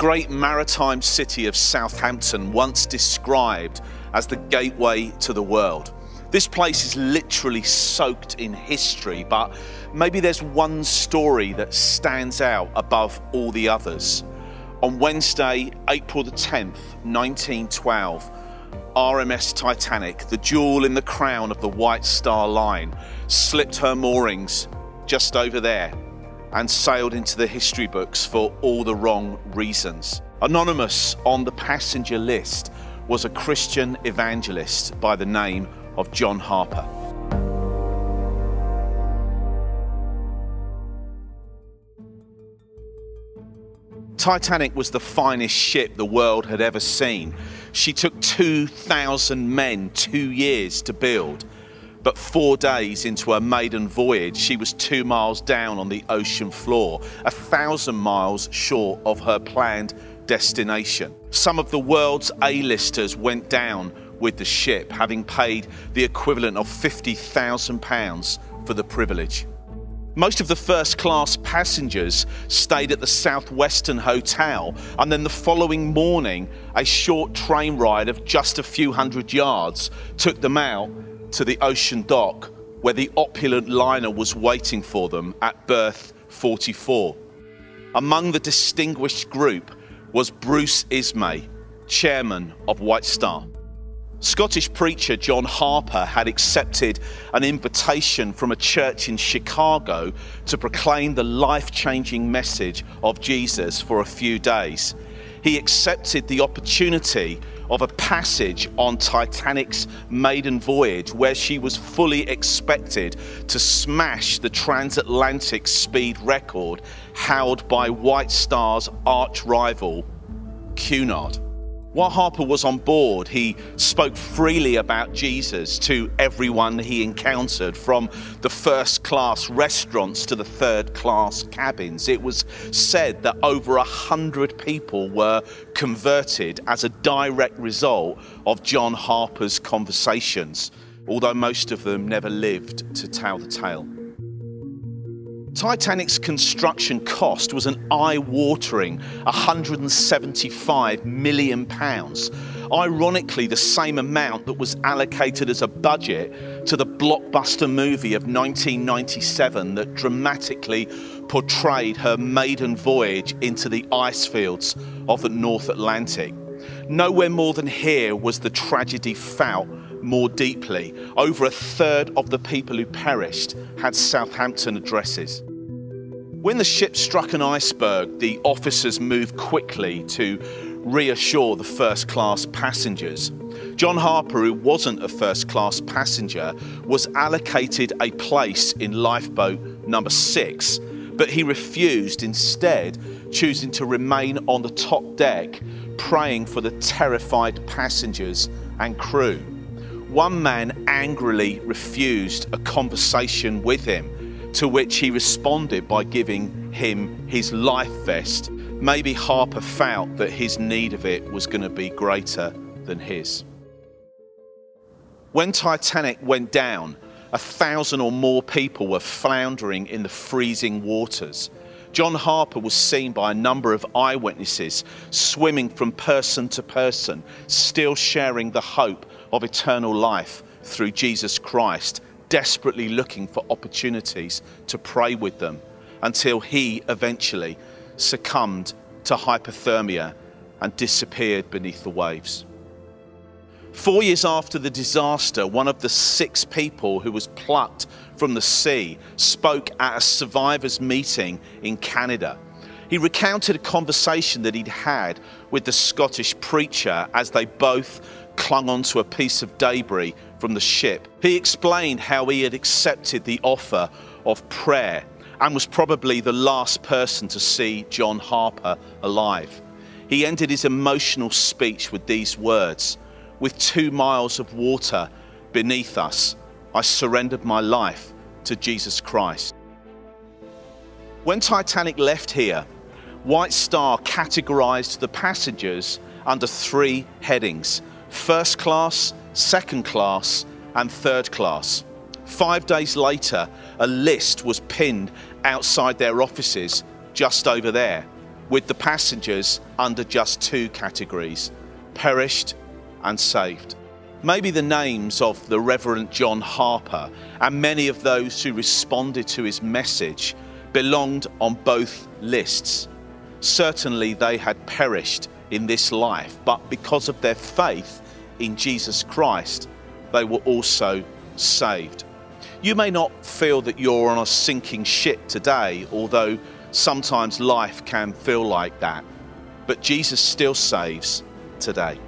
great maritime city of Southampton, once described as the gateway to the world. This place is literally soaked in history, but maybe there's one story that stands out above all the others. On Wednesday, April the 10th, 1912, RMS Titanic, the jewel in the crown of the White Star Line, slipped her moorings just over there and sailed into the history books for all the wrong reasons. Anonymous on the passenger list was a Christian evangelist by the name of John Harper. Titanic was the finest ship the world had ever seen. She took 2,000 men 2 years to build. But 4 days into her maiden voyage, she was 2 miles down on the ocean floor, 1,000 miles short of her planned destination. Some of the world's A-listers went down with the ship, having paid the equivalent of £50,000 for the privilege. Most of the first-class passengers stayed at the Southwestern Hotel, and then the following morning, a short train ride of just a few hundred yards took them out to the ocean dock, where the opulent liner was waiting for them at berth 44. Among the distinguished group was Bruce Ismay, chairman of White Star. Scottish preacher John Harper had accepted an invitation from a church in Chicago to proclaim the life-changing message of Jesus for a few days. He accepted the opportunity of a passage on Titanic's maiden voyage, where she was fully expected to smash the transatlantic speed record held by White Star's arch-rival, Cunard. While Harper was on board, he spoke freely about Jesus to everyone he encountered, from the first-class restaurants to the third-class cabins. It was said that over 100 people were converted as a direct result of John Harper's conversations, although most of them never lived to tell the tale. Titanic's construction cost was an eye-watering £175 million, ironically the same amount that was allocated as a budget to the blockbuster movie of 1997 that dramatically portrayed her maiden voyage into the ice fields of the North Atlantic. Nowhere more than here was the tragedy felt more deeply. Over a third of the people who perished had Southampton addresses. When the ship struck an iceberg, the officers moved quickly to reassure the first-class passengers. John Harper, who wasn't a first-class passenger, was allocated a place in lifeboat number 6, but he refused, instead choosing to remain on the top deck, praying for the terrified passengers and crew. One man angrily refused a conversation with him, to which he responded by giving him his life vest. Maybe Harper felt that his need of it was going to be greater than his. When Titanic went down, 1,000 or more people were floundering in the freezing waters. John Harper was seen by a number of eyewitnesses swimming from person to person, still sharing the hope of eternal life through Jesus Christ, desperately looking for opportunities to pray with them, until he eventually succumbed to hypothermia and disappeared beneath the waves. 4 years after the disaster, one of the 6 people who was plucked from the sea spoke at a survivors' meeting in Canada. He recounted a conversation that he'd had with the Scottish preacher as they both clung onto a piece of debris from the ship. He explained how he had accepted the offer of prayer and was probably the last person to see John Harper alive. He ended his emotional speech with these words: "With 2 miles of water beneath us, I surrendered my life to Jesus Christ." When Titanic left here, White Star categorized the passengers under 3 headings: first class, second class, and third class. 5 days later, a list was pinned outside their offices just over there. with the passengers under just two categories: perished and saved. Maybe the names of the Reverend John Harper and many of those who responded to his message belonged on both lists. Certainly they had perished in this life, but because of their faith in Jesus Christ, they were also saved. You may not feel that you're on a sinking ship today, although sometimes life can feel like that, but Jesus still saves today.